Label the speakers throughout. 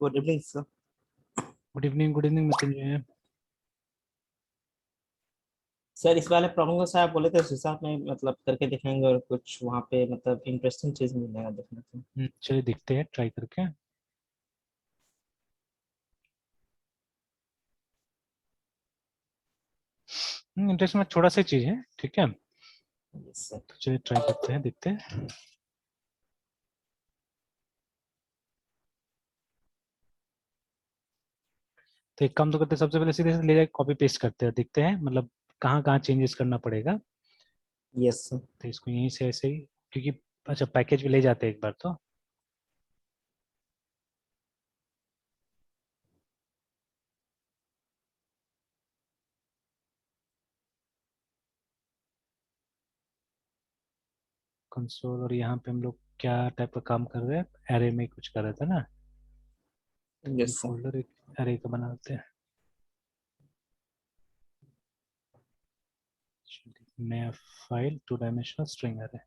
Speaker 1: Good evening sir.
Speaker 2: Good evening Mrityunjay.
Speaker 1: Sir इस वाले problem को सर आप बोले थे उस हिसाब में मतलब करके दिखाएंगे और कुछ वहाँ पे मतलब इंटरेस्टिंग चीज मिलेगा देखने को।
Speaker 2: चलिए देखते हैं ट्राई करके। इंटरेस्ट में थोड़ा सा चीज है, ठीक है।
Speaker 1: Yes sir.
Speaker 2: तो चलिए ट्राई करते हैं, देखते हैं। तो एक काम तो करते हैं, सबसे पहले सीधे से ले जाके कॉपी पेस्ट करते हैं, देखते हैं मतलब कहाँ कहाँ चेंजेस करना पड़ेगा।
Speaker 1: Yes sir.
Speaker 2: तो इसको यहीं से ऐसे ही, क्योंकि अच्छा पैकेज भी ले जाते हैं एक बार तो। कंसोल, और यहाँ पे हम लोग क्या टाइप का काम कर रहे हैं, एरे में कुछ कर रहे थे ना। तो न्यू
Speaker 1: यस सर।
Speaker 2: फोल्डर एक एरे का बनाते हैं। नया फाइल 2 डायमेंशनल स्ट्रिंग एरे।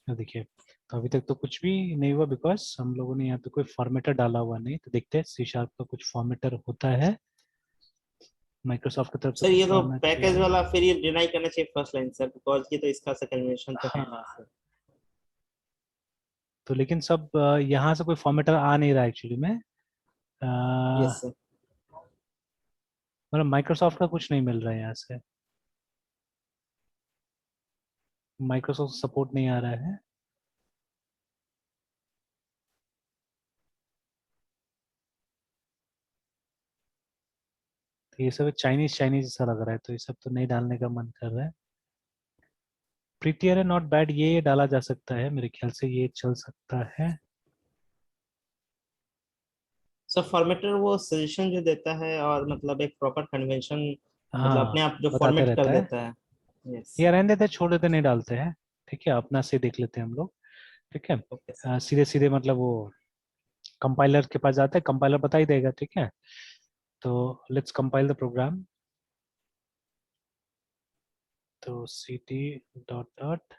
Speaker 2: तो देखिए, तो अभी तक तो कुछ भी नहीं हुआ बिकॉज हम लोगों ने यहाँ पे कोई फॉर्मेटर डाला हुआ नहीं। तो देखते हैं सी शार्प का कुछ फॉर्मेटर होता है माइक्रोसॉफ्ट की तरफ से
Speaker 1: सर ये
Speaker 2: कुछ
Speaker 1: तो
Speaker 2: आना
Speaker 1: पैकेज
Speaker 2: चाहिए।
Speaker 1: वाला फिर ये डिनाई करना चाहिए फर्स्ट लाइन सर बिकॉज ये तो इसका से कन्वेंशन तो है नहीं
Speaker 2: हाँ,
Speaker 1: सर।
Speaker 2: तो लेकिन सब यहाँ से कोई फॉर्मेटर आ नहीं रहा एक्चुअली में।
Speaker 1: Yes sir.
Speaker 2: मतलब माइक्रोसॉफ्ट का कुछ नहीं मिल रहा है यहाँ से। माइक्रोसॉफ्ट सपोर्ट नहीं आ रहा है। तो ये सब चाइनीज चाइनीज सा लग रहा है, तो ये सब तो नहीं डालने का मन कर रहा है। प्रीटियर है, नॉट बैड, ये डाला जा सकता है, मेरे ख्याल से ये चल सकता है।
Speaker 1: सर फॉर्मेटर वो सजेशन जो देता है और मतलब एक प्रॉपर कन्वेंशन मतलब अपने
Speaker 2: हाँ,
Speaker 1: आप जो
Speaker 2: बताते
Speaker 1: फॉर्मेट कर
Speaker 2: रहता है।
Speaker 1: देता है। यस।
Speaker 2: ये रहने देते हैं, छोड़ देते, नहीं डालते हैं। ठीक है, अपना से देख लेते हैं हम लोग। ठीक है।
Speaker 1: Okay sir.
Speaker 2: सीधे सीधे मतलब वो कंपाइलर के पास जाते हैं, कंपाइलर बता ही देगा। ठीक है, तो लेट्स कंपाइल द प्रोग्राम। तो C D dot dot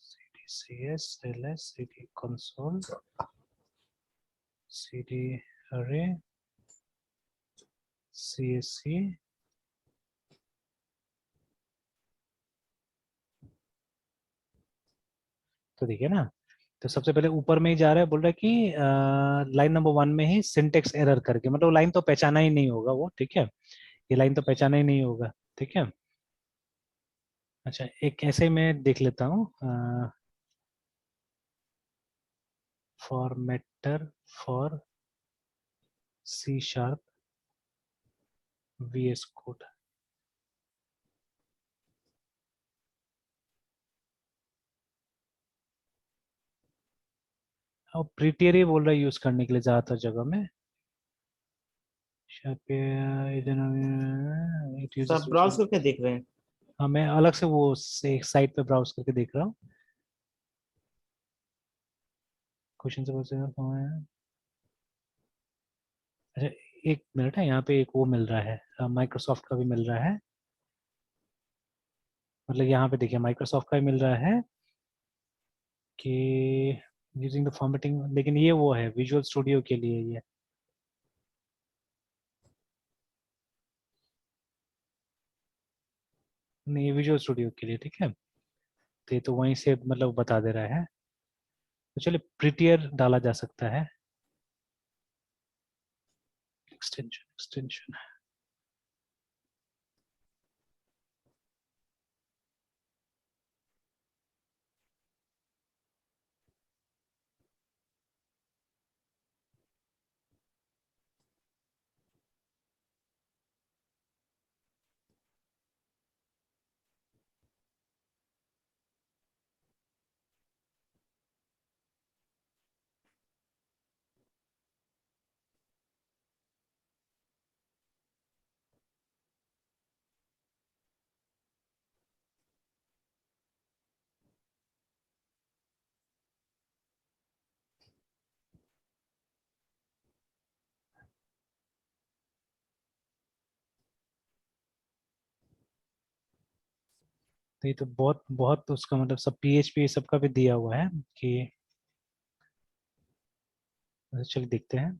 Speaker 2: C D C S L S C D console C D अरे सी एस सी। तो देखिए ना, तो सबसे पहले ऊपर में ही जा रहा है, बोल रहा है कि लाइन नंबर 1 में ही सिंटेक्स एरर करके, मतलब लाइन तो पहचाना ही नहीं होगा वो। ठीक है, ये लाइन तो पहचाना ही नहीं होगा। ठीक है। अच्छा, एक ऐसे में देख लेता हूँ, formatter for C sharp V S code. और प्रीटियर ही बोल रहा है यूज करने के लिए ज्यादातर जगह में। शायद पे इट
Speaker 1: सर
Speaker 2: यूजेस।
Speaker 1: आप ब्राउज करके देख रहे हैं।
Speaker 2: हाँ, मैं अलग से वो एक साइट पे ब्राउज करके देख रहा हूँ। क्वेश्चन से है। अच्छा, एक मिनट है, यहाँ पे एक वो मिल रहा है, माइक्रोसॉफ्ट का भी मिल रहा है। मतलब यहाँ पे देखिए माइक्रोसॉफ्ट का भी मिल रहा है कि यूजिंग द फॉर्मेटिंग, लेकिन ये वो है विजुअल स्टूडियो के लिए ये। नहीं, ये विजुअल स्टूडियो के लिए। ठीक है, तो ये तो वहीं से मतलब बता दे रहा है। तो चलिए प्रीटियर डाला जा सकता है। Extension extension. तो ये तो बहुत बहुत उसका मतलब सब PHP सबका भी दिया हुआ है कि चलिए देखते हैं।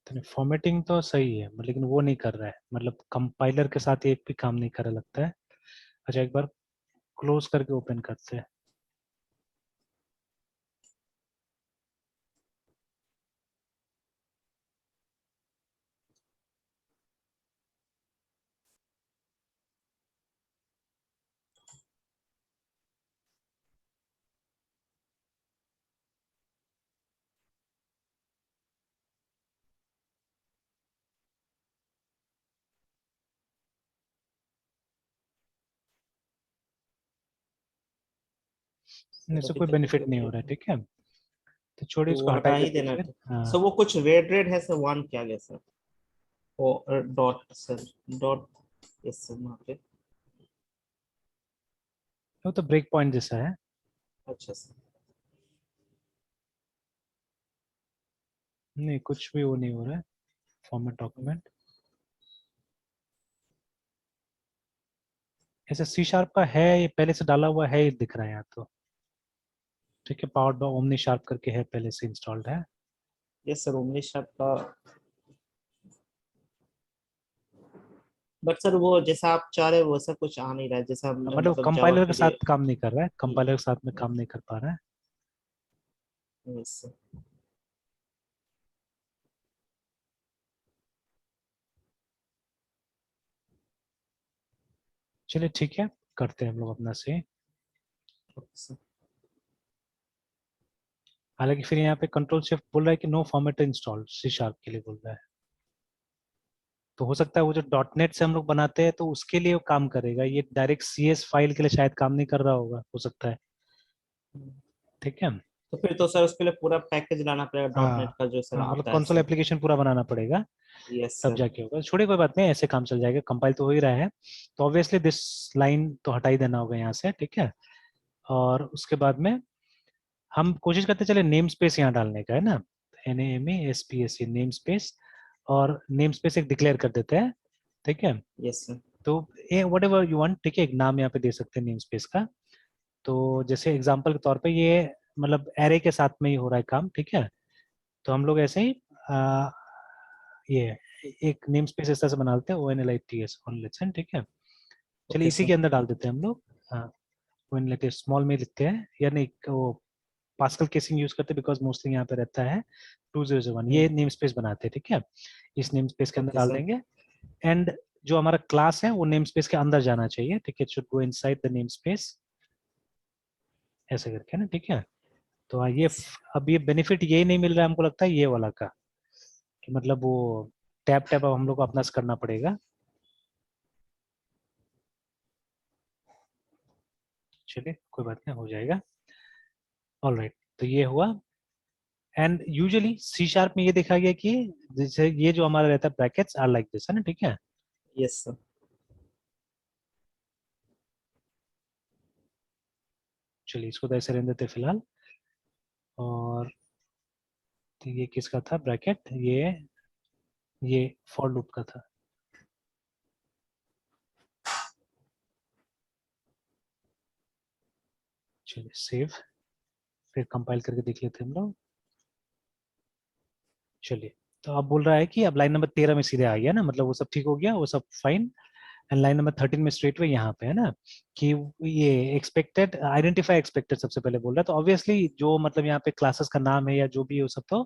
Speaker 2: तो फॉर्मेटिंग तो सही है लेकिन वो नहीं कर रहा है, मतलब कंपाइलर के साथ एक भी काम नहीं कर रहा लगता है। अच्छा एक बार क्लोज करके ओपन करते हैं।
Speaker 1: तो
Speaker 2: इससे
Speaker 1: अभी
Speaker 2: कोई
Speaker 1: तक तो
Speaker 2: बेनिफिट
Speaker 1: कोई
Speaker 2: नहीं हो रहा है,
Speaker 1: नहीं।
Speaker 2: ठीक है। तो छोड़िए
Speaker 1: तो
Speaker 2: इसको
Speaker 1: वो
Speaker 2: हटा
Speaker 1: हटा
Speaker 2: ही
Speaker 1: ही
Speaker 2: देते हैं
Speaker 1: देना
Speaker 2: फिर।
Speaker 1: था।
Speaker 2: हाँ
Speaker 1: सर वो कुछ रेड रेड है सर, वन क्या गया sir? O dot sir, dot. Yes sir, वहाँ पे।
Speaker 2: वो तो ब्रेक पॉइंट जैसा है।
Speaker 1: अच्छा सर।
Speaker 2: नहीं कुछ भी वो नहीं हो रहा है। फॉर्मेट डॉक्यूमेंट ऐसे C# का है, ये पहले से डाला हुआ है, ये दिख रहा है यहाँ तो। ठीक है, पावर्ड बाय ओमनी शार्प करके है, पहले से इंस्टॉल्ड है।
Speaker 1: यस सर, उन्नीस शब्द का। बट सर वो जैसा आप चाह रहे हो वैसा कुछ आ नहीं रहा है, जैसा हमने
Speaker 2: मतलब
Speaker 1: मतलब जावा
Speaker 2: कंपाइलर के
Speaker 1: के
Speaker 2: साथ
Speaker 1: लिए।
Speaker 2: काम नहीं कर रहा है, कंपाइलर के साथ में काम नहीं कर पा रहा है।
Speaker 1: Yes sir.
Speaker 2: चलिए ठीक है, करते हैं हम लोग अपना से।
Speaker 1: Okay sir.
Speaker 2: हालांकि फिर यहाँ पे कंट्रोल शिफ्ट बोल रहा है कि नो फॉर्मेट इंस्टॉल्ड C# के लिए बोल रहा है। तो हो सकता है वो जो .NET से हम लोग बनाते हैं तो उसके लिए वो काम करेगा, ये डायरेक्ट CS फाइल के लिए शायद काम नहीं कर रहा होगा, हो सकता है। ठीक है।
Speaker 1: तो फिर तो सर उसके लिए पूरा पैकेज लाना पड़ेगा डॉट
Speaker 2: हाँ
Speaker 1: नेट का जो सर
Speaker 2: हाँ, मतलब
Speaker 1: आता है
Speaker 2: कंसोल
Speaker 1: सर।
Speaker 2: एप्लीकेशन पूरा बनाना पड़ेगा,
Speaker 1: यस
Speaker 2: तब
Speaker 1: सर।
Speaker 2: जाके होगा। छोड़िए कोई बात नहीं, ऐसे काम चल जाएगा, कंपाइल तो हो ही रहा है। तो ऑब्वियसली दिस लाइन तो हटा ही देना होगा यहाँ से, ठीक है। और उसके बाद में हम कोशिश करते चले नेम स्पेस यहाँ डालने का, है ना। NAMESPACE नेम स्पेस, और नेम स्पेस एक डिक्लेयर कर देते हैं, ठीक है।
Speaker 1: Yes sir.
Speaker 2: तो ये वट एवर यू वांट, ठीक है, एक नाम यहाँ पे दे सकते हैं नेम स्पेस का। तो जैसे एग्जांपल के तौर पे ये मतलब एरे के साथ में ही हो रहा है काम, ठीक है। तो हम लोग ऐसे ही ये एक नेम स्पेस इस तरह से बना लेते हैं, ONLITS ONLITS, ठीक है। चलिए
Speaker 1: ओके
Speaker 2: इसी
Speaker 1: सर।
Speaker 2: के अंदर डाल देते हैं हम लोग। ONLITS स्मॉल में लिखते हैं, या नहीं वो पास्कल केसिंग यूज करते हैं बिकॉज मोस्टली यहाँ पे रहता है 2001, ये नेम स्पेस बनाते हैं, ठीक है। इस नेम स्पेस के अंदर
Speaker 1: ओके
Speaker 2: डाल
Speaker 1: सर।
Speaker 2: देंगे। एंड जो हमारा क्लास है वो नेम स्पेस के अंदर जाना चाहिए, ठीक है, should go inside the name space, ऐसे करके ना, ठीक है। तो हाँ, अब ये बेनिफिट यही नहीं मिल रहा है हमको लगता है ये वाला का, कि मतलब वो टैब टैब अब हम लोग को अपना से करना पड़ेगा। चलिए कोई बात नहीं, हो जाएगा। ऑलराइट, तो ये हुआ। एंड यूजुअली C# में ये देखा गया कि जैसे ये जो हमारा रहता है ब्रैकेट्स आर लाइक दिस, है ना, ठीक है।
Speaker 1: Yes sir.
Speaker 2: चलिए इसको तो ऐसे रहने देते फिलहाल। और तो ये किसका था ब्रैकेट, ये फॉर लूप का था। चलिए सेव, फिर कंपाइल करके देख लेते हैं हम लोग। चलिए, तो अब बोल रहा है कि अब लाइन नंबर 13 में सीधे आ गया ना, मतलब वो सब ठीक हो गया, वो सब फाइन। एंड लाइन नंबर 13 में स्ट्रेट वे यहाँ पे है ना, कि ये एक्सपेक्टेड आइडेंटिफाई एक्सपेक्टेड सबसे पहले बोल रहा है। तो ऑब्वियसली जो मतलब यहाँ पे क्लासेस का नाम है या जो भी है वो सब तो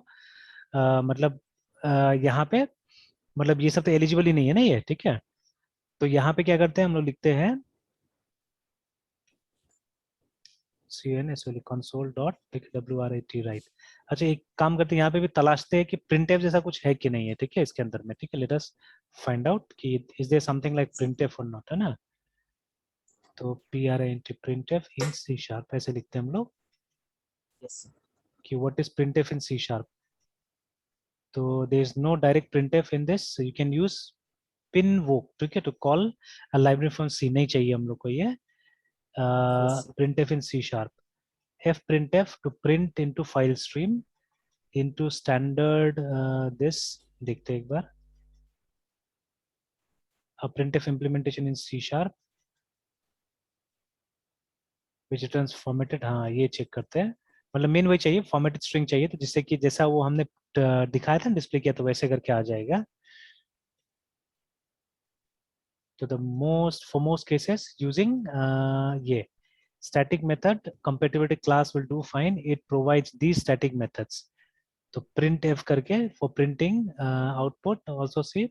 Speaker 2: मतलब यहाँ पे मतलब ये सब तो एलिजिबल ही नहीं है ना ये, ठीक है। तो यहाँ पे क्या करते हैं हम लोग, लिखते हैं CNS console dot WRIT right. अच्छा एक काम करते हैं, यहाँ पे भी तलाशते हैं कि printf जैसा कुछ है कि नहीं है, ठीक है, इसके अंदर में, ठीक है। लेट अस फाइंड आउट कि is there something like printf और नॉट, है ना। तो printf इन C# ऐसे लिखते हैं हम लोग
Speaker 1: यस सर।
Speaker 2: कि what is printf in C#। तो there is no direct printf in this, you can use pinvoke, ठीक है, to call a library from C। नहीं चाहिए हम लोग को ये
Speaker 1: yes sir.
Speaker 2: printf in C#। fprintf to print into file stream into standard this देखते हैं एक बार. A printf implementation in C sharp which returns formatted. हाँ ये चेक करते हैं. मतलब मेन वही चाहिए, फॉर्मेटेड स्ट्रिंग चाहिए, तो जिससे कि जैसा वो हमने दिखाया था डिस्प्ले किया तो वैसे करके आ जाएगा. तो the most for most cases using ये static method compatibility class will do fine. It provides these static methods. तो printf करके for printing output, also see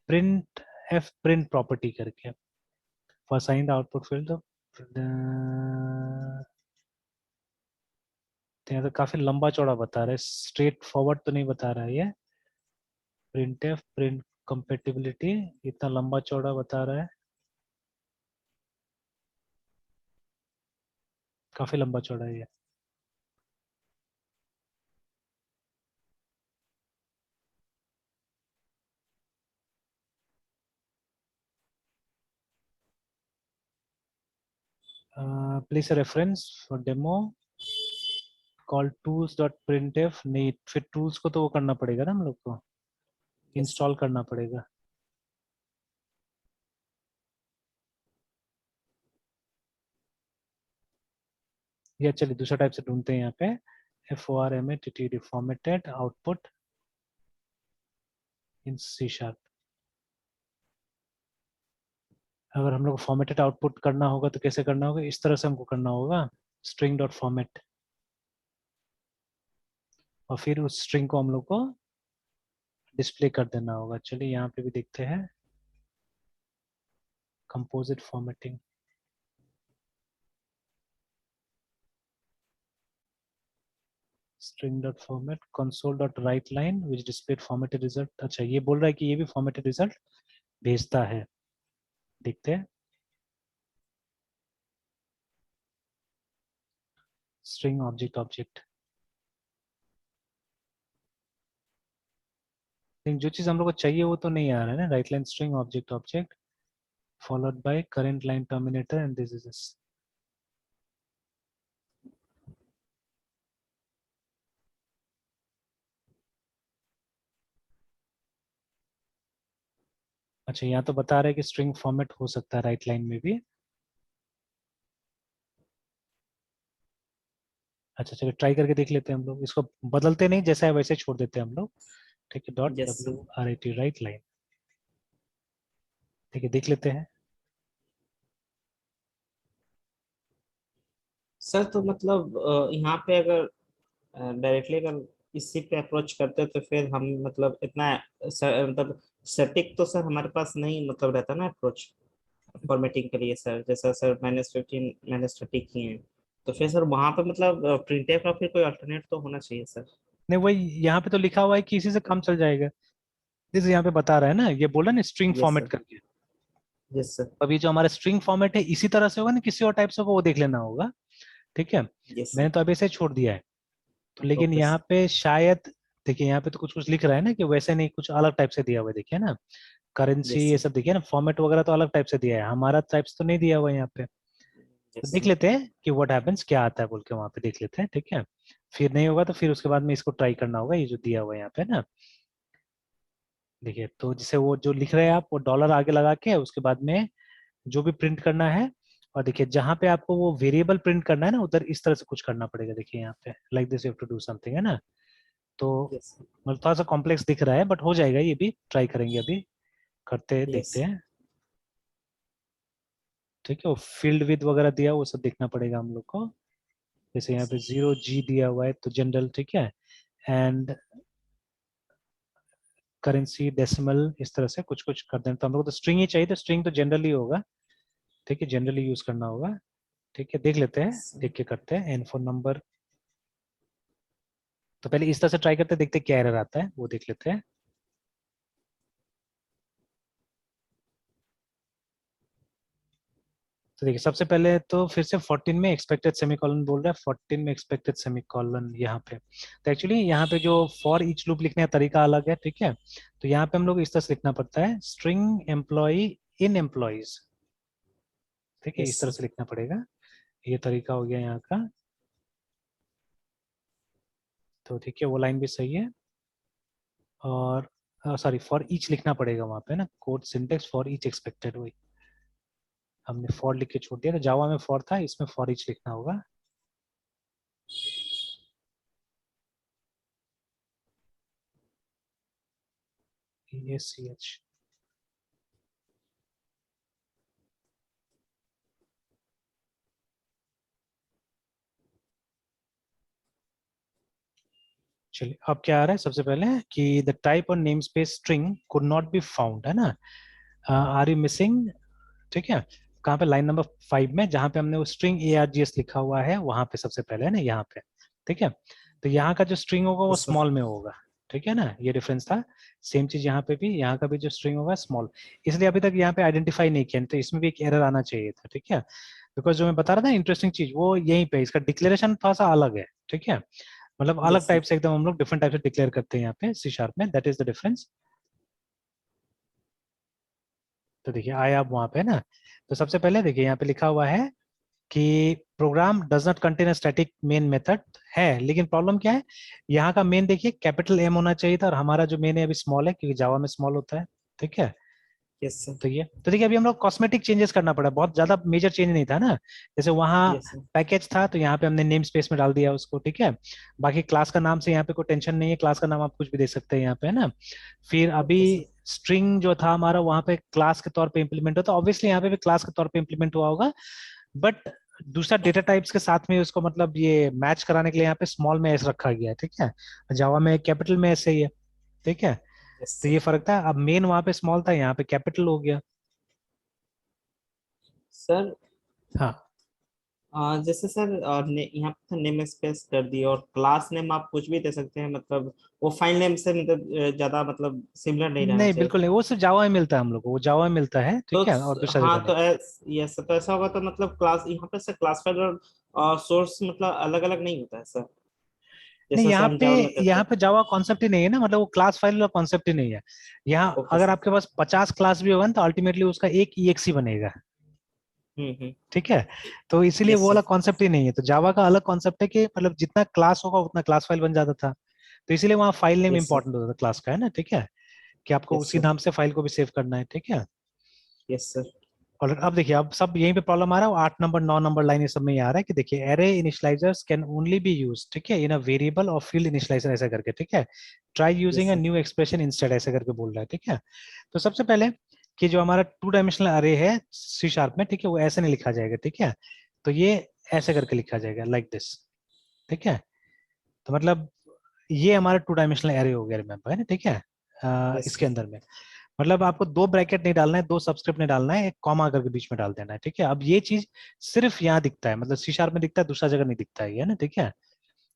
Speaker 2: printf print property करके for assigned output field. तो यहाँ तो काफी लंबा चौड़ा बता रहा है, स्ट्रेट फॉरवर्ड तो नहीं बता रहा है ये. printf print compatibility इतना लंबा चौड़ा बता रहा है, काफी लंबा चौड़ा है ये. Place a reference for demo called tools.printf. नहीं, फिर tools को तो वो करना पड़ेगा ना हम लोग को, इंस्टॉल करना पड़ेगा. या चलिए दूसरा टाइप से ढूंढते हैं यहाँ पे. formatted formatted output in C sharp. अगर हम लोग को फॉर्मेटेड आउटपुट करना होगा तो कैसे करना होगा, इस तरह से हमको करना होगा स्ट्रिंग डॉट फॉर्मेट, और फिर उस स्ट्रिंग को हम लोग को डिस्प्ले कर देना होगा. चलिए यहाँ पे भी देखते हैं composite formatting. string dot format console dot write line which displayed formatted result. अच्छा ये बोल रहा है कि ये भी formatted result भेजता है, देखते हैं. string object object, लेकिन जो चीज हम लोग को चाहिए वो तो नहीं आ रहा है ना. Right line string object object followed by current line terminator and this is this. अच्छा यहाँ तो बता रहा है कि स्ट्रिंग फॉर्मेट हो सकता है राइट लाइन में भी. अच्छा चलिए ट्राई करके देख लेते हैं हम लोग, इसको बदलते नहीं, जैसा है वैसे छोड़ देते हैं हम लोग. ठीक है, dot
Speaker 1: yes
Speaker 2: WRIT right line. ठीक है देख लेते हैं.
Speaker 1: सर. तो मतलब यहाँ पे अगर डायरेक्टली अगर इसी पे अप्रोच करते तो फिर हम मतलब इतना मतलब सटीक तो सर हमारे पास नहीं मतलब रहता ना अप्रोच फॉर्मेटिंग के लिए सर. जैसा सर -15 -30 किए हैं तो फिर सर वहां पे मतलब प्रिंट का फिर कोई अल्टरनेट तो होना चाहिए सर.
Speaker 2: नहीं वही यहाँ पे तो लिखा हुआ है कि इसी से काम चल जाएगा. जैसे यहाँ पे बता रहा है ना, ये बोला ना स्ट्रिंग
Speaker 1: यस
Speaker 2: फॉर्मेट
Speaker 1: सर.
Speaker 2: करके.
Speaker 1: Yes sir.
Speaker 2: अभी जो हमारा स्ट्रिंग फॉर्मेट है इसी तरह से होगा ना, किसी और टाइप से होगा वो देख लेना होगा. ठीक है,
Speaker 1: यस
Speaker 2: मैंने
Speaker 1: सर.
Speaker 2: तो अभी से छोड़ दिया है. तो लेकिन
Speaker 1: ओके
Speaker 2: यहाँ
Speaker 1: सर.
Speaker 2: पे शायद देखिए, यहाँ पे तो कुछ कुछ लिख रहा है ना कि वैसे नहीं, कुछ अलग टाइप से दिया हुआ है, देखिए ना करेंसी
Speaker 1: यस
Speaker 2: ये
Speaker 1: सर.
Speaker 2: सब देखिए ना, फॉर्मेट वगैरह तो अलग टाइप से दिया है, हमारा टाइप्स तो नहीं दिया हुआ है यहाँ पे. तो
Speaker 1: यस
Speaker 2: देख
Speaker 1: सर.
Speaker 2: लेते हैं कि व्हाट हैपेंस, क्या आता है बोल के वहां पे देख लेते हैं. ठीक है, फिर नहीं होगा तो फिर उसके बाद में इसको ट्राई करना होगा, ये जो दिया हुआ है यहाँ पे ना. देखिए तो जिसे वो जो लिख रहे हैं आप, वो डॉलर आगे लगा के उसके बाद में जो भी प्रिंट करना है. और देखिए जहां पे आपको वो वेरिएबल प्रिंट करना है ना, उधर इस तरह से कुछ करना पड़ेगा. देखिए यहाँ पे like this you have to do something, है ना. तो
Speaker 1: यस
Speaker 2: मतलब थोड़ा सा कॉम्प्लेक्स दिख रहा है बट हो जाएगा, ये भी ट्राई करेंगे अभी, करते हैं
Speaker 1: यस.
Speaker 2: देखते हैं. ठीक है, वो फील्ड विद वगैरह दिया वो सब देखना पड़ेगा हम लोग को. जैसे यहाँ पे 0G दिया हुआ है तो जनरल, ठीक है. एंड करेंसी डेसिमल इस तरह से कुछ कुछ कर दें. तो हम लोग को तो स्ट्रिंग ही चाहिए, तो स्ट्रिंग तो जनरली होगा. ठीक है, जनरली यूज करना होगा. ठीक है देख लेते हैं, देख के करते हैं. एन फोन नंबर तो पहले इस तरह से ट्राई करते हैं, देखते हैं क्या एरर आता है, वो देख लेते हैं. तो देखिए सबसे पहले तो फिर से 14 में एक्सपेक्टेड सेमीकोलन बोल रहा है, 14 में एक्सपेक्टेड सेमीकोलन यहाँ पे. तो एक्चुअली यहाँ पे जो फॉर ईच लूप लिखने का तरीका अलग है. ठीक है, तो यहाँ पे हम लोग इस तरह से लिखना पड़ता है, स्ट्रिंग एम्प्लॉय इन एम्प्लॉयज. ठीक है,
Speaker 1: यस
Speaker 2: इस तरह
Speaker 1: सर.
Speaker 2: से लिखना पड़ेगा. ये तरीका हो गया यहाँ का. तो ठीक है, वो लाइन भी सही है। और सॉरी, फॉर ईच लिखना पड़ेगा वहां पे ना, code syntax for each expected, वही हमने फॉर लिख के छोड़ दिया। तो जावा में फॉर था, इसमें फॉर ईच लिखना होगा। EACH। चलिए, अब क्या आ रहा है सबसे पहले कि द टाइप और name space string could not be found, है ना, आर यू मिसिंग। ठीक है, कहाँ पे, लाइन नंबर 5 में, जहाँ पे हमने वो स्ट्रिंग ARGS लिखा हुआ है वहां पे सबसे पहले, है ना, यहाँ पे। ठीक है, तो यहाँ का जो स्ट्रिंग होगा वो
Speaker 1: यस सर।
Speaker 2: स्मॉल में होगा। ठीक है ना, ये डिफरेंस था। सेम चीज यहाँ पे भी, यहाँ का भी जो स्ट्रिंग होगा स्मॉल। इसलिए अभी तक यहाँ पे आइडेंटिफाई नहीं किया, नहीं तो इसमें भी एक एरर आना चाहिए था। ठीक है, बिकॉज जो मैं बता रहा था इंटरेस्टिंग चीज, वो यहीं पे इसका डिक्लेरेशन थोड़ा सा अलग है। ठीक है, मतलब अलग
Speaker 1: यस
Speaker 2: टाइप
Speaker 1: सर।
Speaker 2: से एकदम हम लोग डिफरेंट टाइप से डिक्लेयर करते हैं यहाँ पे C# में, दैट इज द डिफरेंस। तो देखिए आए आप वहां पे ना, तो सबसे पहले देखिए यहाँ पे लिखा हुआ है कि program does not contain static main method है, लेकिन प्रॉब्लम क्या है, यहाँ का मेन देखिए कैपिटल M होना चाहिए था, और हमारा जो मेन है अभी स्मॉल है, क्योंकि जावा में स्मॉल होता है। ठीक है,
Speaker 1: यस सर।
Speaker 2: तो ये तो देखिए अभी हम लोग कॉस्मेटिक चेंजेस करना पड़ा, बहुत ज्यादा मेजर चेंज नहीं था ना। जैसे वहाँ
Speaker 1: यस सर।
Speaker 2: पैकेज था तो यहाँ पे हमने नेम स्पेस में डाल दिया उसको। ठीक है, बाकी क्लास का नाम से यहाँ पे कोई टेंशन नहीं है, क्लास का नाम आप कुछ भी दे सकते हैं यहाँ पे, है ना। फिर अभी
Speaker 1: ओके सर।
Speaker 2: स्ट्रिंग जो था हमारा वहाँ पे क्लास के तौर पे इंप्लीमेंट होता है, ऑब्वियसली यहाँ पे भी क्लास के तौर पे इंप्लीमेंट हुआ होगा, बट दूसरा डेटा टाइप्स के साथ में उसको मतलब ये मैच कराने के लिए यहाँ पे स्मॉल में एस रखा गया है। ठीक है, जावा में कैपिटल में ऐसे ही है। ठीक है,
Speaker 1: यस
Speaker 2: तो ये
Speaker 1: सर।
Speaker 2: फर्क था, अब मेन वहां पे स्मॉल था, यहाँ पे कैपिटल हो गया।
Speaker 1: सर
Speaker 2: हाँ,
Speaker 1: जैसे सर यहाँ पे नेम स्पेस कर दिए, और क्लास नेम आप कुछ भी दे सकते हैं, मतलब वो फाइल नेम से मतलब ज्यादा मतलब सिमिलर नहीं रहना
Speaker 2: नहीं
Speaker 1: चाहिए।
Speaker 2: बिल्कुल नहीं, वो सिर्फ जावा में मिलता है हम लोग को, वो जावा में मिलता है।
Speaker 1: तो
Speaker 2: ठीक है, और दूसरा
Speaker 1: हाँ,
Speaker 2: जगह नहीं।
Speaker 1: तो यस, तो ऐसा होगा तो मतलब क्लास यहाँ पे सर क्लास फाइल और सोर्स मतलब अलग अलग नहीं होता है सर,
Speaker 2: नहीं,
Speaker 1: जैसा सर
Speaker 2: यहाँ
Speaker 1: हम
Speaker 2: पे
Speaker 1: जावा में करते
Speaker 2: यहाँ
Speaker 1: हैं।
Speaker 2: पे जावा कॉन्सेप्ट ही नहीं है ना, मतलब वो क्लास फाइल वाला कॉन्सेप्ट ही नहीं है। यहाँ
Speaker 1: ओके
Speaker 2: अगर
Speaker 1: सर।
Speaker 2: आपके पास 50 क्लास भी होगा ना, तो अल्टीमेटली उसका एक EXE बनेगा।
Speaker 1: हम्म।
Speaker 2: ठीक है, तो इसीलिए वो
Speaker 1: यस
Speaker 2: वाला
Speaker 1: सर।
Speaker 2: कॉन्सेप्ट ही नहीं है। तो जावा का अलग कॉन्सेप्ट है कि मतलब जितना क्लास होगा उतना क्लास फाइल बन जाता था, तो इसीलिए वहाँ file name
Speaker 1: yes sir.
Speaker 2: Important होता था क्लास का, है ना। ठीक है, कि आपको
Speaker 1: यस
Speaker 2: उसी
Speaker 1: सर।
Speaker 2: नाम से फाइल को भी सेव करना है। ठीक है,
Speaker 1: यस सर।
Speaker 2: और अब देखिए, अब सब यहीं पे प्रॉब्लम आ रहा है, 8 नंबर 9 नंबर लाइन ये सब में ये आ रहा है कि देखिए array initializers can only be use, ठीक है, इन अ वेरिएबल और फील्ड इनिशियलाइजर ऐसा करके। ठीक है, try using
Speaker 1: yes
Speaker 2: a
Speaker 1: sir.
Speaker 2: New expression instead ऐसे करके बोल रहा है। ठीक है, तो सबसे पहले कि जो हमारा 2 डायमेंशनल अरे है C# में, ठीक है, वो ऐसे नहीं लिखा जाएगा। ठीक है, तो ये ऐसे करके लिखा जाएगा, लाइक दिस। ठीक है, तो मतलब ये हमारा 2 डायमेंशनल एरे हो गया, रिमेम्बर, है ना। ठीक है,
Speaker 1: यस
Speaker 2: इसके
Speaker 1: सर।
Speaker 2: अंदर में मतलब आपको 2 ब्रैकेट नहीं डालना है, 2 सबस्क्रिप्ट नहीं डालना है, एक कॉमा करके बीच में डाल देना है। ठीक है, अब ये चीज सिर्फ यहाँ दिखता है, मतलब C# में दिखता है, दूसरा जगह नहीं दिखता है ये, है ना। ठीक है,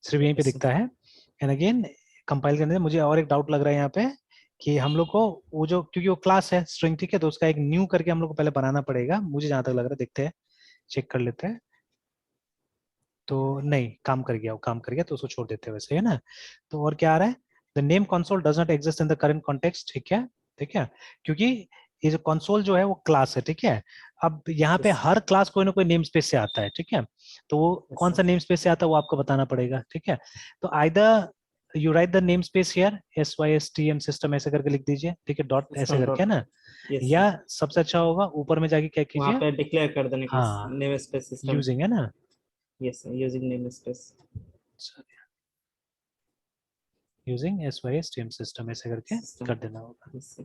Speaker 2: सिर्फ यहीं पे
Speaker 1: यस सर।
Speaker 2: दिखता है। एंड अगेन कंपाइल करने में मुझे और एक डाउट लग रहा है यहाँ पे, कि हम लोग को वो जो, क्योंकि वो क्लास है स्ट्रिंग, ठीक है, तो उसका एक न्यू करके हम लोग को पहले बनाना पड़ेगा, मुझे जहां तक लग रहा है। देखते हैं, चेक कर लेते हैं। तो नहीं, काम कर गया, वो काम कर गया, तो उसको छोड़ देते हैं वैसे, है ना। तो और क्या आ रहा है, the name console does not exist in the current context. ठीक है, ठीक है, क्योंकि ये जो कंसोल जो है वो क्लास है। ठीक है, अब यहाँ पे
Speaker 1: यस
Speaker 2: हर क्लास कोई ना कोई नेम स्पेस से आता है। ठीक है, तो वो कौन
Speaker 1: सर।
Speaker 2: सा नेम स्पेस से आता है वो आपको बताना पड़ेगा। ठीक है, तो either you right the name space here, SYSTM system ऐसे करके लिख दीजिए। ठीक है, डॉट ऐसे
Speaker 1: सिस्टम
Speaker 2: करके, है
Speaker 1: डॉट।
Speaker 2: ना।
Speaker 1: यस
Speaker 2: या
Speaker 1: सर।
Speaker 2: सबसे अच्छा होगा ऊपर में जाके क्या
Speaker 1: वहाँ
Speaker 2: कीजिए,
Speaker 1: पे डिक्लेयर कर देने के लिए
Speaker 2: हाँ,
Speaker 1: नेम स्पेस सिस्टम।
Speaker 2: यूजिंग, है ना।
Speaker 1: Yes sir, using name space
Speaker 2: using SYSTM system ऐसे करके
Speaker 1: सिस्टम।
Speaker 2: कर देना होगा।
Speaker 1: Yes sir.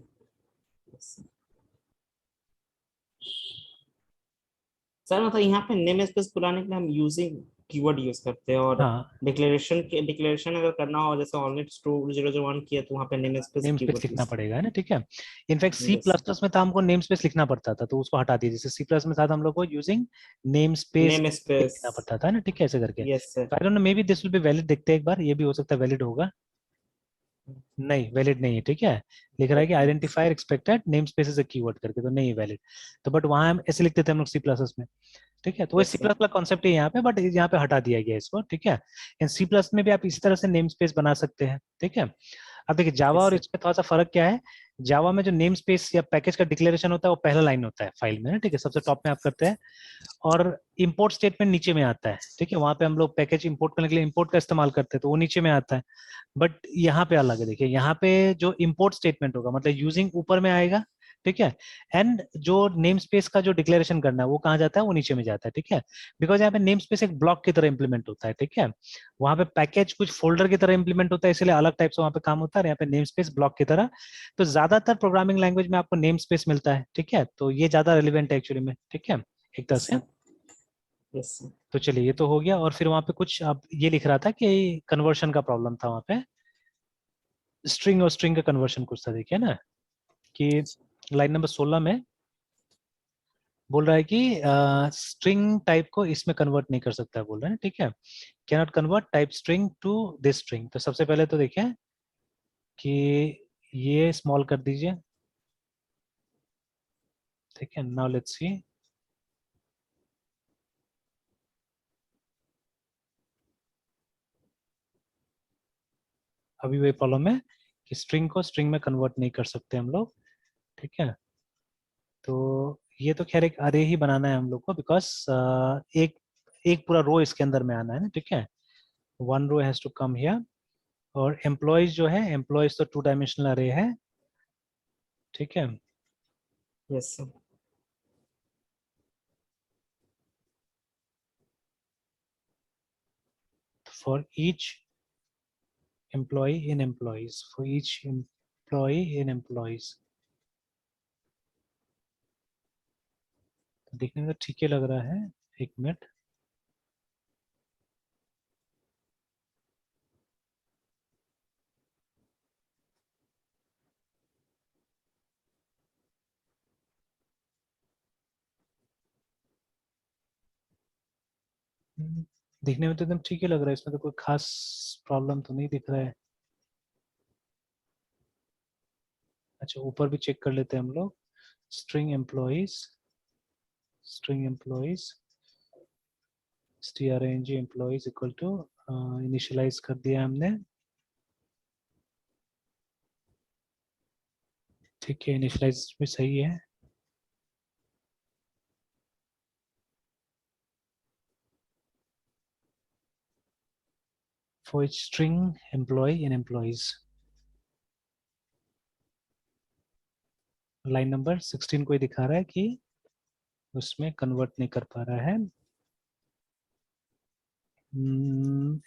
Speaker 1: Yes sir. Sir मतलब यहाँ पे नेम स्पेस बुलाने के लिए हम यूजिंग कीवर्ड यूज करते हैं, और
Speaker 2: हाँ,
Speaker 1: डिक्लेरेशन अगर करना हो, जैसे ऑनली 2001 किया, तो वहाँ पे name space
Speaker 2: name space
Speaker 1: keyword
Speaker 2: लिखना
Speaker 1: यूज
Speaker 2: पड़ेगा, है ना। ठीक है, इनफैक्ट सी
Speaker 1: यस
Speaker 2: प्लस प्लस में था हमको नेम स्पेस लिखना पड़ता था, तो उसको हटा दिया। जैसे C+ में था तो हम लोग को using name space
Speaker 1: name space.
Speaker 2: लिखना पड़ता था ना। ठीक है, ऐसे करके।
Speaker 1: Yes sir.
Speaker 2: तो I don't know, maybe this will be valid, देखते हैं एक बार, ये भी हो सकता है वैलिड होगा। नहीं, वैलिड नहीं है। ठीक है, लिख रहा है कि
Speaker 1: okay.
Speaker 2: Identifier expected name space is a keyword करके, तो नहीं वैलिड। तो बट वहां हम ऐसे लिखते थे हम लोग C++ में। ठीक है, तो वो
Speaker 1: यस
Speaker 2: सी
Speaker 1: सर।
Speaker 2: प्लस प्लस कॉन्सेप्ट है यहाँ पे, बट यहाँ पे हटा दिया गया इसको। ठीक है, इन C+ में भी आप इसी तरह से नेम स्पेस बना सकते हैं। ठीक है, अब देखिए जावा
Speaker 1: Yes,
Speaker 2: और
Speaker 1: sir.
Speaker 2: इसमें थोड़ा सा फर्क क्या है, जावा में जो नेम स्पेस या पैकेज का डिक्लेरेशन होता है वो पहला लाइन होता है फाइल में ना, ठीक है, सबसे टॉप में आप करते हैं, और इंपोर्ट स्टेटमेंट नीचे में आता है, ठीक है, वहां पे हम लोग पैकेज इंपोर्ट करने के लिए इंपोर्ट का इस्तेमाल करते हैं तो वो नीचे में आता है। बट यहाँ पे अलग है, देखिए यहाँ पे जो इंपोर्ट स्टेटमेंट होगा मतलब यूजिंग ऊपर में आएगा, ठीक है, एंड जो नेम स्पेस का जो डिक्लेरेशन करना है वो कहाँ जाता है, वो नीचे में जाता है, ठीक है, बिकॉज यहाँ पे नेम स्पेस एक ब्लॉक की तरह इंप्लीमेंट होता है, ठीक है, वहां पे पैकेज कुछ फोल्डर की तरह इंप्लीमेंट होता है, इसलिए अलग टाइप से वहां पे काम होता है, और यहाँ पे नेम स्पेस ब्लॉक की तरह। तो ज्यादातर प्रोग्रामिंग लैंग्वेज में आपको नेम स्पेस मिलता है, ठीक है, तो ये ज्यादा रेलिवेंट है एक्चुअली में, ठीक है, एक तरह
Speaker 1: Yes,
Speaker 2: से।
Speaker 1: sir. Yes, sir.
Speaker 2: तो चलिए ये तो हो गया, और फिर वहां पे कुछ अब ये लिख रहा था कि कन्वर्शन का प्रॉब्लम था वहां पे, स्ट्रिंग और स्ट्रिंग का कन्वर्शन कुछ था, देखिए ना, कि लाइन नंबर 16 में बोल रहा है कि स्ट्रिंग टाइप को इसमें कन्वर्ट नहीं कर सकता है, बोल रहा है, ठीक है, can not convert type string to this string. तो सबसे पहले तो देखिए कि ये स्मॉल कर दीजिए, ठीक है, नाउ लेट्स सी। अभी वही प्रॉब्लम है कि स्ट्रिंग को स्ट्रिंग में कन्वर्ट नहीं कर सकते हम लोग, ठीक है, तो ये तो खैर एक अरे ही बनाना है हम लोग को, बिकॉज एक एक पूरा रो इसके अंदर में आना है ना, ठीक है, one row has to come here. और एम्प्लॉयज जो है, एम्प्लॉयज तो 2 डायमेंशनल अरे है, ठीक है,
Speaker 1: Yes, sir.
Speaker 2: For each employee in employees, for each employee in employees, देखने में तो ठीक ही लग रहा है, एक मिनट, दिखने में तो एकदम ठीक ही लग रहा है, इसमें तो कोई खास प्रॉब्लम तो नहीं दिख रहा है। अच्छा ऊपर भी चेक कर लेते हैं हम लोग, string employees, string employees strng employees equal to initialise कर दिया हमने, ठीक है, इनिशियलाइज भी सही है। फॉर each string employee in employees, line number 16 को ही दिखा रहा है कि उसमें कन्वर्ट नहीं कर पा रहा है।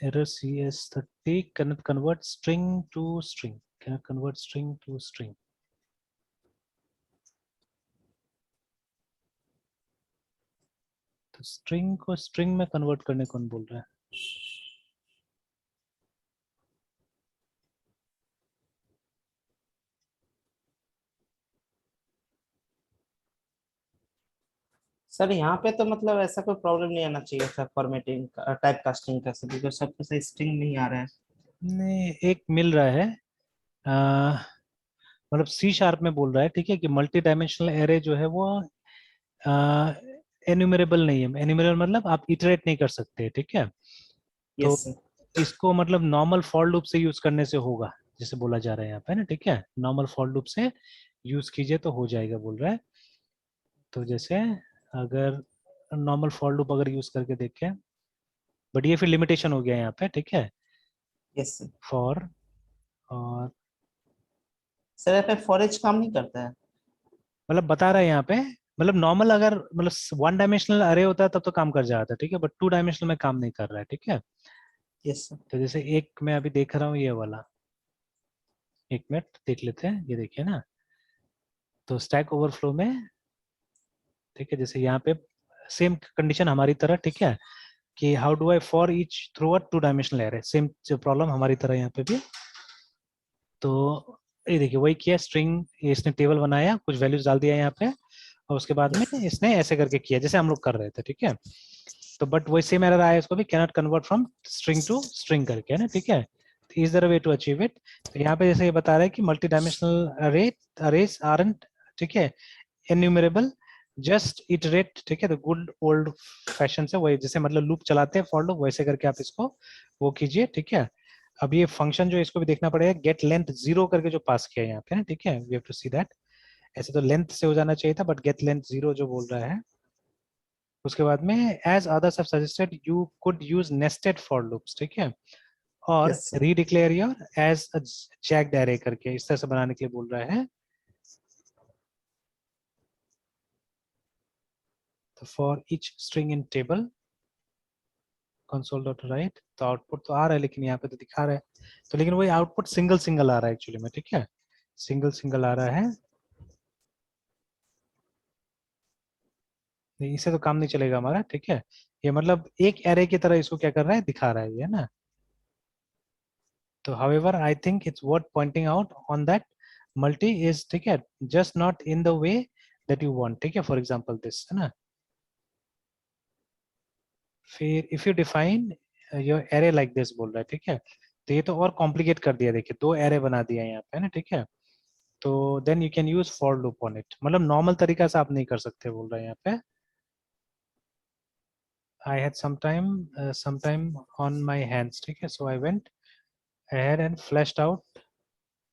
Speaker 2: Error CS30 cannot convert string to string, cannot convert string to string। तो स्ट्रिंग को स्ट्रिंग में कन्वर्ट करने कौन बोल रहा है?
Speaker 1: सर यहाँ पे तो मतलब ऐसा कोई प्रॉब्लम नहीं आना चाहिए था फॉर्मेटिंग टाइप कास्टिंग का, सभी को सब सही स्ट्रिंग नहीं आ रहा है।
Speaker 2: नहीं, एक मिल रहा है, अ, मतलब C# में बोल रहा है, ठीक है, कि मल्टी डायमेंशनल एरे जो है वो एन्यूमरेबल नहीं है, एन्यूमरेबल मतलब आप इटरेट नहीं कर सकते, ठीक है, तो
Speaker 1: यस सर।
Speaker 2: इसको मतलब नॉर्मल फॉर लूप से यूज करने से होगा, जैसे बोला जा रहा है यहाँ पे ना, ठीक है, नॉर्मल फॉर लूप से यूज कीजिए तो हो जाएगा बोल रहा है। तो जैसे अगर नॉर्मल फॉर लूप अगर यूज करके देखें, बट ये फिर लिमिटेशन हो गया यहाँ पे, ठीक है,
Speaker 1: यस सर।
Speaker 2: फॉर, और
Speaker 1: सर यहाँ पे फॉरेज काम नहीं करता है।
Speaker 2: मतलब बता रहा है यहाँ पे, मतलब नॉर्मल अगर मतलब 1 डायमेंशनल अरे होता है तब तो काम कर जाता है, ठीक है, बट 2 डायमेंशनल में काम नहीं कर रहा है, ठीक है।
Speaker 1: Yes sir.
Speaker 2: तो जैसे एक मैं अभी देख रहा हूँ ये वाला, एक मिनट देख लेते हैं, ये देखिए ना, तो स्टैक ओवरफ्लो में, ठीक है, जैसे यहाँ पे सेम कंडीशन हमारी तरह, ठीक है, कि how do I for each through a 2 dimensional array, same जो प्रॉब्लम हमारी तरह यहाँ पे भी। तो ये देखिए वही किया, स्ट्रिंग इसने टेबल बनाया, कुछ वैल्यूज डाल दिया यहाँ पे, और उसके बाद में
Speaker 1: यस सर।
Speaker 2: इसने ऐसे करके किया जैसे हम लोग कर रहे थे, ठीक है, तो बट वही सेम एरर आया इसको भी, cannot convert from string to string करके, है ना, ठीक है, is there a way to achieve it. तो यहाँ पे जैसे ये बता रहा है कि मल्टी डायमेंशनल अरेज आरंट, ठीक है, एन्यूमरेबल, जस्ट इटरेट, ठीक है, तो गुड ओल्ड फैशन से वही जैसे मतलब लूप चलाते हैं फॉर लूप, वैसे करके आप इसको वो कीजिए, ठीक है, अब ये फंक्शन जो है, इसको भी देखना पड़ेगा, गेट लेंथ 0 करके जो पास किया है यहाँ पे ना, ठीक है, we have to see that. ऐसे तो लेंथ से हो जाना चाहिए था, बट गेट लेंथ 0 जो बोल रहा है। उसके बाद में as others have suggested you could use nested for loops, ठीक है, और
Speaker 1: yes sir.
Speaker 2: Redeclare your as a jagged array करके इस तरह से बनाने के लिए बोल रहा है। तो for each string in table console dot right, तो आउटपुट तो आ रहा है, लेकिन यहाँ पे तो दिखा रहा है, तो लेकिन वही आउटपुट सिंगल सिंगल आ रहा है एक्चुअली में, ठीक है, सिंगल सिंगल आ रहा है। नहीं, इससे तो काम नहीं चलेगा हमारा, ठीक है, ये मतलब एक एरे की तरह इसको क्या कर रहा है, दिखा रहा है ये ना। तो however I think it's worth pointing out on that multi is, ठीक है, just not in the way that you want, ठीक है, for example this है ना। फिर if you define your array like this बोल रहा है, ठीक है, तो ये तो और कॉम्प्लिकेट कर दिया, देखिए दो एरे बना दिया यहाँ पे है ना, ठीक है। तो then you can use for loop on it, मतलब नॉर्मल तरीका से आप नहीं कर सकते बोल रहा है यहाँ पे। I had some time on my hands, ठीक है, so I went ahead and fleshed out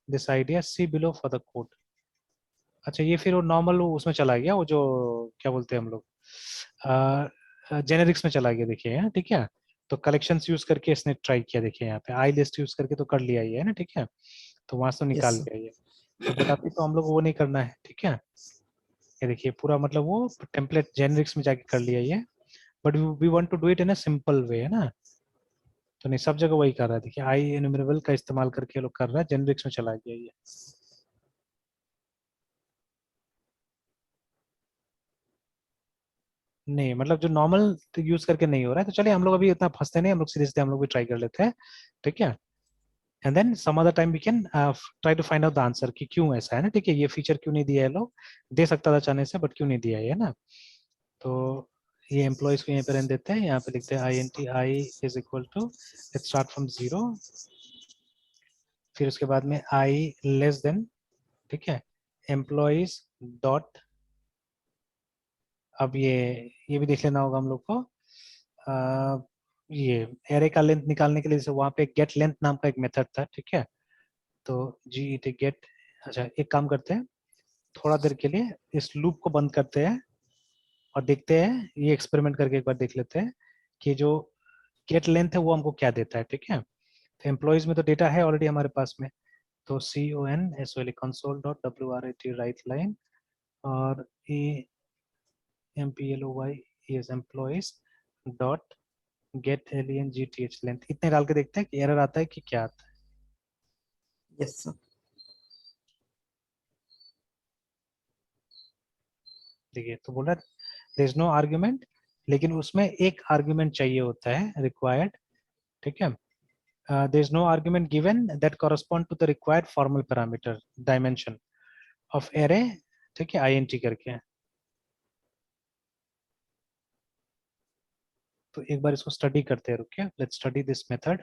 Speaker 2: this idea, see below for the code। अच्छा, ये फिर वो नॉर्मल उसमें चला गया, वो जो क्या बोलते हैं हम लोग, जेनेरिक्स में चला गया, देखिए यहाँ, ठीक है। तो कलेक्शंस यूज करके इसने ट्राई किया, देखिए यहाँ पे आई लिस्ट यूज करके तो कर लिया ये है ना, ठीक है, तो वहां से तो
Speaker 1: यस
Speaker 2: निकाल
Speaker 1: सर।
Speaker 2: लिया ये। तो बोला अभी तो हम लोग को वो नहीं करना है, ठीक है, ये देखिए पूरा मतलब वो टेम्पलेट जेनेरिक्स में जाके कर लिया ये, but we want to do it in a simple way है ना। तो नहीं, सब जगह वही कर रहा है, देखिए आई एनुमरेबल का इस्तेमाल करके ये लोग कर रहा है, जेनेरिक्स में चला गया ये। नहीं मतलब जो नॉर्मल यूज करके नहीं हो रहा है, तो चलिए हम लोग अभी इतना फंसते नहीं, हम लोग सीधे सीधे हम लोग भी ट्राई कर लेते हैं, ठीक है। And then some other time we can try to find out the answer कि क्यों ऐसा है ना, ठीक है, ये फीचर क्यों नहीं दिया है लोग, दे सकता था चाहने से, बट क्यों नहीं दिया है ना। तो ये एम्प्लॉयज को यहीं पे रहने देते हैं, यहाँ पे लिखते हैं I N T I is equal to, let's start from 0, फिर उसके बाद में आई लेस देन, ठीक है, एम्प्लॉयज डॉट, अब ये भी देख लेना होगा हम लोग को, ये एरे का लेंथ निकालने के लिए जैसे वहां पे गेट लेंथ नाम का एक मेथड था, ठीक है, तो जी इट गेट। अच्छा एक काम करते हैं, थोड़ा देर के लिए इस लूप को बंद करते हैं और देखते हैं, ये एक्सपेरिमेंट करके एक बार देख लेते हैं कि जो गेट लेंथ है वो हमको क्या देता है, ठीक है। तो एम्प्लॉयज में तो डेटा है ऑलरेडी हमारे पास में, तो CONSOL console dot WRIT right line, और EMPLOY is employees dot gate LENGTH length, इतने डाल के देखते हैं कि एरर आता है कि क्या आता है।
Speaker 1: Yes sir.
Speaker 2: देखिए तो बोला देयर इज नो आर्ग्यूमेंट, लेकिन उसमें एक आर्ग्यूमेंट चाहिए होता है रिक्वायर्ड, ठीक है, there is no argument given that correspond to the required formal parameter dimension of array, ठीक है, INT करके। तो एक बार इसको स्टडी करते हैं, रुकिए, let's study this method.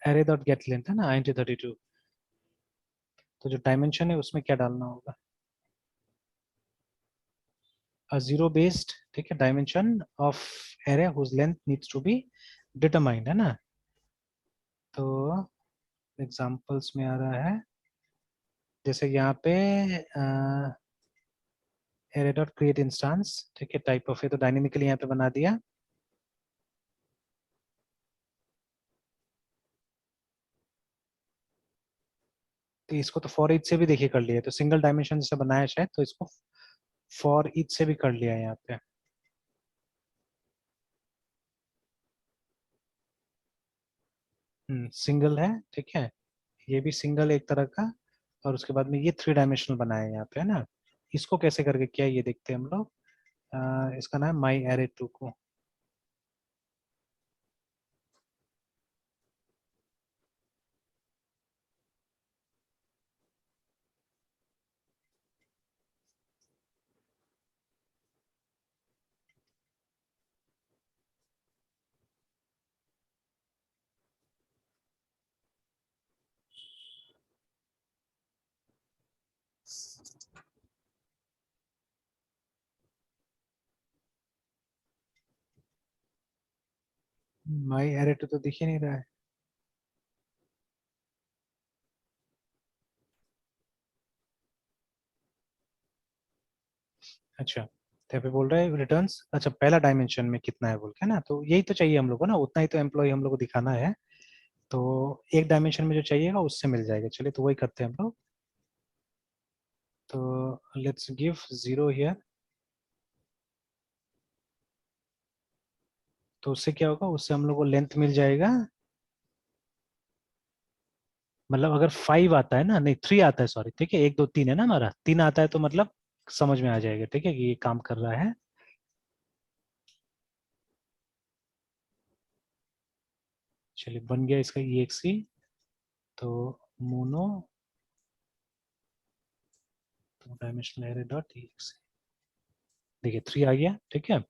Speaker 2: Array dot gate length है ना INT32, तो जो डायमेंशन है उसमें क्या डालना होगा, जीरो बेस्ड, ठीक है, dimension of array whose length needs to be determined है ना। तो एग्जांपल्स में आ रहा है, जैसे यहाँ पे एरे डॉट क्रिएट इंस्टेंस, ठीक है, टाइप ऑफ है तो डायनेमिकली यहाँ पे बना दिया। तो इसको तो फॉर ईच से भी देखिए कर लिया, तो सिंगल डायमेंशन जैसे बनाया शायद, तो इसको फॉर ईच से भी कर लिया है यहाँ पे। सिंगल है, ठीक है, ये भी सिंगल एक तरह का, और उसके बाद में ये 3 डायमेंशनल बनाया है यहाँ पे है ना। इसको कैसे करके किया ये देखते हैं हम लोग, इसका नाम माई एरे टू को, माई एरे तो दिख ही नहीं रहा है। अच्छा, तो यहाँ पे बोल रहा है रिटर्न्स, अच्छा पहला डायमेंशन में कितना है बोल के ना, तो यही तो चाहिए हम लोग को ना, उतना ही तो एम्प्लॉय हम लोग को दिखाना है। तो एक डायमेंशन में जो चाहिएगा उससे मिल जाएगा, चलिए तो वही करते हैं हम लोग। तो लेट्स गिव 0 हियर। तो उससे क्या होगा, उससे हम लोग को लेंथ मिल जाएगा, मतलब अगर 5 आता है ना, नहीं 3 आता है सॉरी, ठीक है, 1 2 3 है ना हमारा, 3 आता है तो मतलब समझ में आ जाएगा, ठीक है कि ये काम कर रहा है। चलिए बन गया इसका EXE। तो mono dimensional array dot EXE, देखिए 3 आ गया, ठीक है।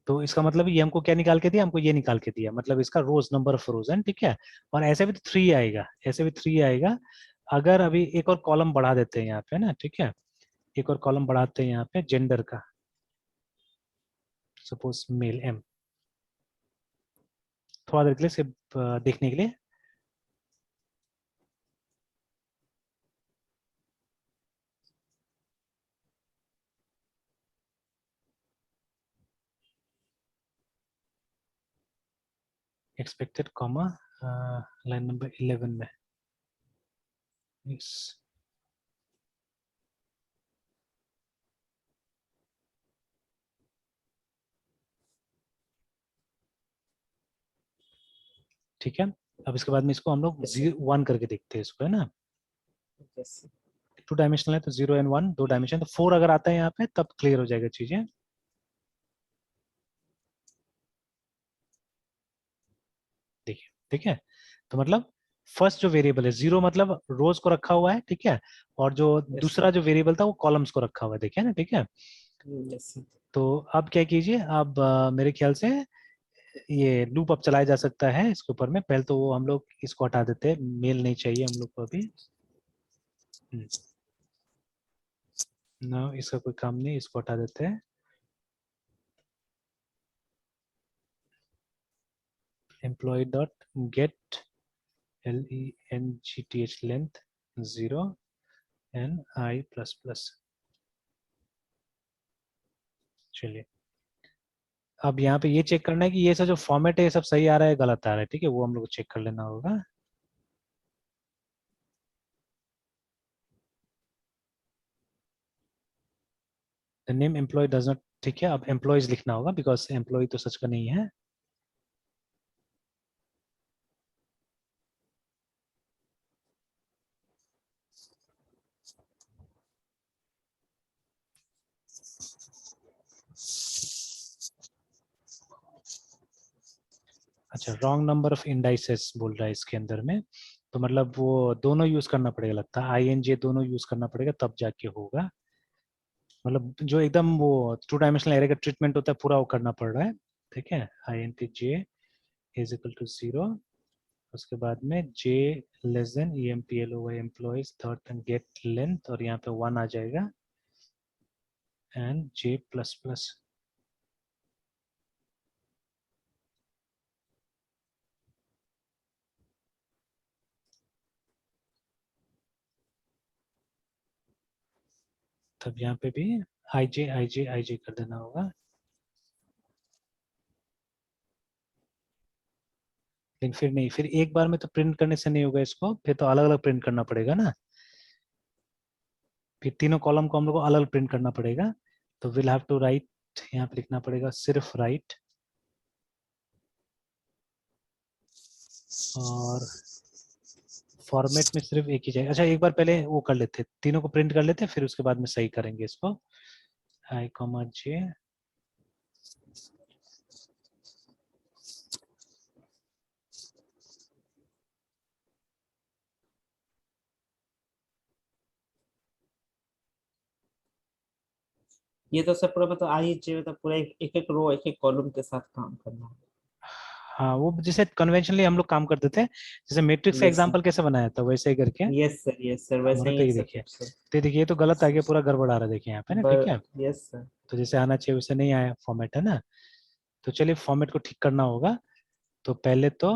Speaker 2: तो इसका मतलब ये हमको क्या निकाल के दिया, हमको ये निकाल के दिया, मतलब इसका रोज नंबर ऑफ रोज है, ठीक है। और ऐसे भी तो 3 आएगा, ऐसे भी 3 आएगा। अगर अभी एक और कॉलम बढ़ा देते हैं यहाँ पे ना, ठीक है, एक और कॉलम बढ़ाते हैं यहाँ पे जेंडर का, सपोज मेल M, थोड़ा देर के लिए सिर्फ देखने के लिए। एक्सपेक्टेड कॉमा लाइन नंबर 11 में इस, ठीक है। अब इसके बाद में इसको हम लोग
Speaker 1: Yes, sir.
Speaker 2: 0 1 करके देखते हैं इसको, है ना।
Speaker 1: Yes, sir.
Speaker 2: 2 डायमेंशनल है तो 0 एंड 1 2 डायमेंशन, तो 4 अगर आता है यहाँ पे तब क्लियर हो जाएगा चीजें। देखिए, ठीक है। तो मतलब फर्स्ट जो वेरिएबल है 0 मतलब रोज को रखा हुआ है, ठीक है। और जो
Speaker 1: Yes, sir.
Speaker 2: दूसरा जो वेरिएबल था वो कॉलम्स को रखा हुआ है, देखिए ना, ठीक है।
Speaker 1: Yes, sir.
Speaker 2: तो अब क्या कीजिए, अब मेरे ख्याल से ये लूप अब चलाया जा सकता है इसके ऊपर में। पहले तो वो हम लोग इसको हटा देते हैं, मेल नहीं चाहिए हम लोग को अभी। ना इसका कोई काम नहीं, इसको हटा देते हैं। Employ dot gate LENGTH length 0 and I plus plus. चलिए, अब यहाँ पे ये चेक करना है कि ये सब जो फॉर्मेट है ये सब सही आ रहा है गलत आ रहा है, ठीक है, वो हम लोग को चेक कर लेना होगा। The name employ does not, ठीक है, अब एम्प्लॉयज लिखना होगा बिकॉज एम्प्लॉय तो सच का नहीं है। अच्छा, रॉन्ग नंबर ऑफ इंडाइसेस बोल रहा है इसके अंदर में, तो मतलब वो दोनों यूज करना पड़ेगा लगता है, INJ दोनों यूज करना पड़ेगा तब जाके होगा। मतलब जो एकदम वो 2 डायमेंशनल एरे का ट्रीटमेंट होता है पूरा वो करना पड़ रहा है, ठीक है। INTJ इज इक्वल टू 0, उसके बाद में J less than EMPLOY employees third get length, और यहाँ पे 1 आ जाएगा एंड J प्लस प्लस। तब यहाँ पे भी IJ कर देना होगा। लेकिन फिर नहीं, फिर एक बार में तो प्रिंट करने से नहीं होगा इसको, फिर तो अलग अलग प्रिंट करना पड़ेगा ना। फिर तीनों कॉलम को हम लोग को अलग प्रिंट करना पड़ेगा। तो विल हैव टू राइट, यहाँ पे लिखना पड़ेगा सिर्फ राइट, और फॉर्मेट में सिर्फ एक ही जाएगा। अच्छा एक बार पहले वो कर लेते, तीनों को प्रिंट कर लेते, फिर उसके बाद में सही करेंगे इसको। I, J,
Speaker 1: ये तो सब पूरा मतलब आई चाहिए, मतलब पूरा एक एक रो एक एक कॉलम के साथ काम करना है।
Speaker 2: हाँ वो जैसे कन्वेंशनली हम लोग काम करते थे, जैसे मैट्रिक्स का
Speaker 1: यस सर।
Speaker 2: एग्जांपल कैसे बनाया था वैसे ही करके।
Speaker 1: यस सर, वैसे
Speaker 2: हमारा तो
Speaker 1: ही
Speaker 2: ये
Speaker 1: सब
Speaker 2: देखिए,
Speaker 1: कुछ सर।
Speaker 2: तो देखिए ये तो गलत आ गया, पूरा गड़बड़ आ रहा है देखिए यहाँ पे ना, ठीक है।
Speaker 1: Yes sir.
Speaker 2: तो जैसे आना चाहिए वैसे नहीं आया फॉर्मेट, है ना। तो चलिए फॉर्मेट को ठीक करना होगा। तो पहले तो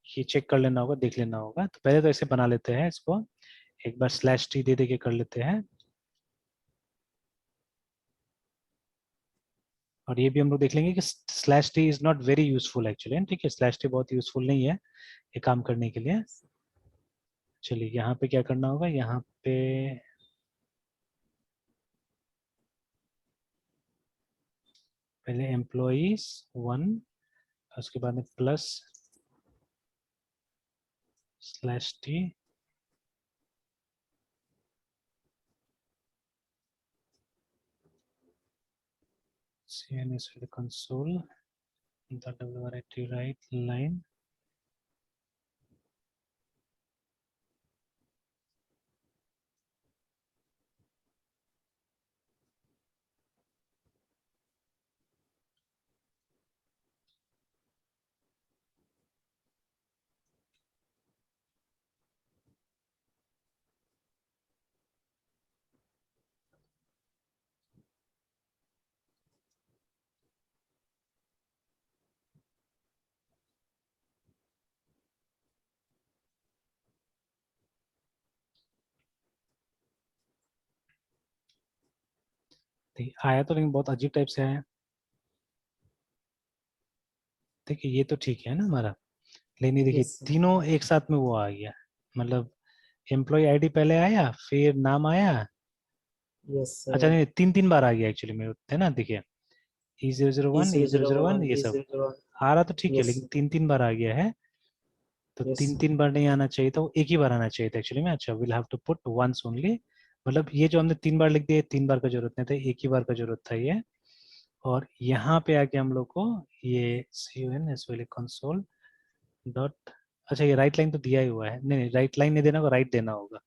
Speaker 2: ये चेक कर लेना होगा, देख लेना होगा। तो पहले तो ऐसे बना लेते हैं इसको, एक बार स्लैश टी दे के कर लेते हैं। और ये भी हम लोग देख लेंगे कि slash T is not very useful actually, ठीक है, स्लैश टी बहुत यूजफुल नहीं है ये काम करने के लिए। चलिए यहाँ पे क्या करना होगा, यहाँ पे पहले एम्प्लॉइज 1, उसके बाद में plus slash T, cns console the write line आया तो, लेकिन बहुत अजीब टाइप से आया। देखिए ये तो ठीक है ना हमारा, लेकिन ये देखिए
Speaker 1: यस सर।
Speaker 2: तीनों एक साथ में वो आ गया, मतलब एम्प्लॉय आईडी पहले आया, फिर नाम आया।
Speaker 1: यस
Speaker 2: अच्छा
Speaker 1: सर।
Speaker 2: नहीं, तीन तीन बार आ गया एक्चुअली में, है ना, देखिए
Speaker 1: ई
Speaker 2: E001
Speaker 1: zero zero
Speaker 2: E001
Speaker 1: one
Speaker 2: ये
Speaker 1: ई
Speaker 2: सब
Speaker 1: जीरो जीरो वन
Speaker 2: आ रहा तो ठीक है,
Speaker 1: यस
Speaker 2: लेकिन तीन तीन बार आ गया है। तो
Speaker 1: यस
Speaker 2: तीन तीन बार नहीं आना चाहिए था, वो एक ही बार आना चाहिए था एक्चुअली में। अच्छा, will have to put once only, मतलब ये जो हमने तीन बार लिख दिया, तीन बार का जरूरत नहीं था, एक ही बार का जरूरत था ये। और यहाँ पे आके हम लोग को ये CUN as well console dot, अच्छा ये राइट लाइन तो दिया ही हुआ है, नहीं नहीं राइट लाइन नहीं देना होगा, राइट देना होगा।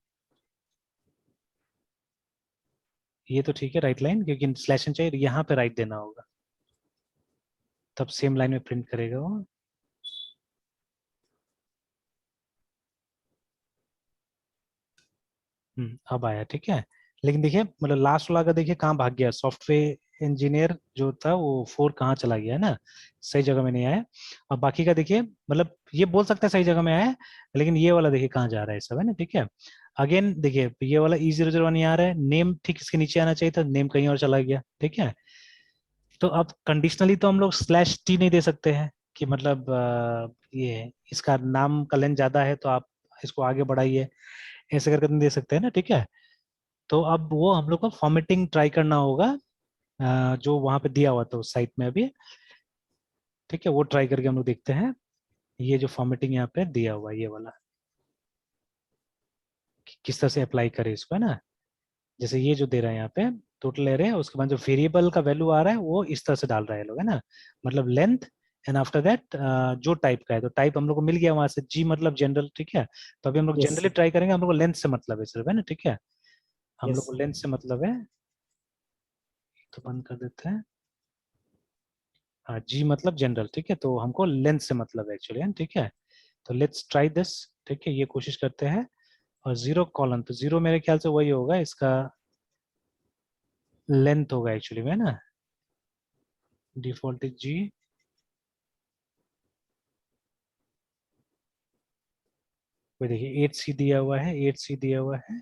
Speaker 2: ये तो ठीक है राइट लाइन, क्योंकि स्लैश एन चाहिए, यहाँ पे राइट देना होगा, तब सेम लाइन में प्रिंट करेगा वो। अब आया, ठीक है। लेकिन देखिए मतलब लास्ट वाला का देखिए कहाँ भाग गया, सॉफ्टवेयर इंजीनियर जो था वो 4 कहाँ चला गया है ना, सही जगह में नहीं आया। और बाकी का देखिए, मतलब ये बोल सकता है सही जगह में आया है, लेकिन ये वाला देखिए कहाँ जा रहा है सब, है ना, ठीक है। अगेन देखिए ये वाला E001 यहाँ आ रहा है, नेम ठीक इसके नीचे आना चाहिए था, नेम कहीं और चला गया, ठीक है। तो अब कंडीशनली तो हम लोग स्लैश टी नहीं दे सकते हैं कि मतलब ये इसका नाम का लेंथ ज्यादा है तो आप इसको आगे बढ़ाइए, ऐसे करके नहीं दे सकते हैं ना, ठीक है। तो अब वो हम लोग को फॉर्मेटिंग ट्राई करना होगा, जो वहां पे दिया हुआ था उस साइट में अभी, ठीक है, वो ट्राई करके हम लोग देखते हैं। ये जो फॉर्मेटिंग यहाँ पे दिया हुआ है ये वाला, कि किस तरह से अप्लाई करें इसको, है ना। जैसे ये जो दे रहा है यहाँ पे टोटल एरे, उसके बाद जो वेरिएबल का वैल्यू आ रहा है वो इस तरह से डाल रहा है लोग, है ना, मतलब लेंथ, एंड आफ्टर दैट जो टाइप का है, तो टाइप हम लोग को मिल गया वहां से, जी मतलब जनरल, ठीक है। तो अभी हम लोग
Speaker 1: यस
Speaker 2: जनरली ट्राई करेंगे, हम लोग को लेंथ से मतलब है सिर्फ, है ना, ठीक है, हम लोग
Speaker 1: यस
Speaker 2: को लेंथ से मतलब है। तो बंद कर देते हैं। हाँ जी मतलब जनरल, ठीक है, तो हमको लेंथ से मतलब है एक्चुअली, ठीक है। तो लेट्स ट्राई दिस, ठीक है, ये कोशिश करते हैं। और जीरो कॉलन, तो जीरो मेरे ख्याल से वही होगा, इसका लेंथ होगा एक्चुअली में ना, डिफॉल्ट इज जी। कोई देखिए 8C दिया हुआ है, 8C दिया हुआ है,